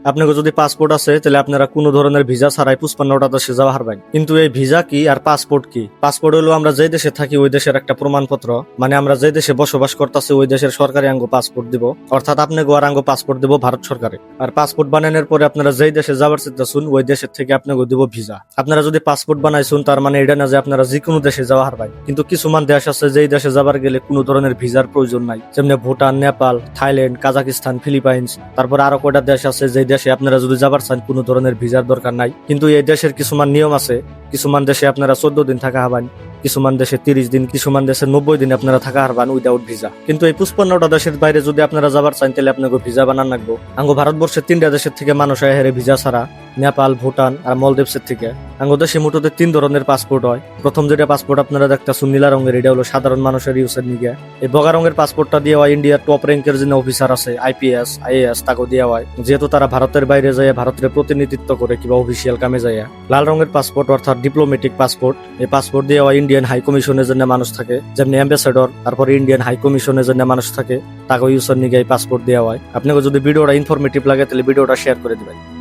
আপনাকে যদি পাসপোর্ট আছে তাহলে আপনারা কোনো ধরনের ভিসা ছাড়াই 55টা দেশে যাওয়া হারবেন। কিন্তু এই ভিসা কি আর পাসপোর্ট কি? পাসপোর্ট হলো আমরা যে দেশে থাকি ওই দেশের একটা প্রমাণপত্র, মানে আমরা যে দেশে বসবাস করতেছি ওই দেশের সরকারি আঙ্গ পাসপোর্ট দিব, অর্থাৎ আপনি গোয়ার আঙ্গ পাসপোর্ট দিব ভারত সরকারে। আর পাসপোর্ট বানানোর পরে আপনারা যেই দেশে যাবার চিন্তাছুন ওই দেশের থেকে আপনাকে দিব ভিসা। আপনারা যদি পাসপোর্ট বানাইছুন তার মানে এটা না যে আপনারা যে কোনো দেশে যাওয়া হারবেন। কিন্তু কিছুমান দেশ আছে যেই দেশে যাবার গেলে কোনো ধরনের ভিসার প্রয়োজন নাই, যেমনি Bhutan, Nepal, Thailand, Kazakhstan, Philippines, তারপর আরো কয়টা দেশ আছে যেই দেশে আপনারা যদি যাবার চান কোনো ধরনের ভিসার দরকার নাই। কিন্তু এই দেশের কিছুমান নিয়ম আছে, কিছুমান দেশে আপনারা 14 দিন থাকা হবেন, কিছুমান দেশে 30 দিন, কিছুমান দেশে 90 দিন আপনারা থাকা হারবান উইদাউট ভিসা। কিন্তু এই 55টা দেশের বাইরে যদি আপনারা যাবার চান তাহলে আপনাকে ভিসা বানান লাগবো। আঙ্গো ভারতবর্ষের 3টা দেশের থেকে মানুষ আয় হেরে ভিসা ছাড়া, নেপাল, ভুটান আর মলদ্বীপসের থেকে। আঙ্গো দেশে মোটতে 3 ধরনের পাসপোর্ট হয়। প্রথম যেটা পাসপোর্ট আপনারা দেখতেছেন নীলা রঙের, এটা হলো সাধারণ মানুষের ইউজের নিগে। এই বগা রঙের পাসপোর্টটা দিয়ে হয় ইন্ডিয়ার টপ র্যাঙ্কের যে অফিসার আছে IPS IAS তাকে দেওয়া হয়, যেহেতু তারা ভারতের বাইরে যায় ভারতের প্রতিনিধিত্ব করে কিংবা অফিসিয়াল কামে যায়। লাল রঙের পাসপোর্ট অর্থাৎ ডিপ্লোমেটিক পাসপোর্ট, এই পাসপোর্ট দিয়ে হয় ইন্ডিয়ান হাই কমিশনের জন্য মানুষ থাকে, যেমনি অ্যাম্বাসেডর, তারপরে ইন্ডিয়ান হাই কমিশনের জন্য মানুষ থাকে, তাকে ইউজের নিগে এই পাসপোর্ট দেওয়া হয়। আপনাকে যদি ভিডিওটা ইনফরমেটিভ লাগে তাহলে ভিডিওটা শেয়ার করে দিবেন।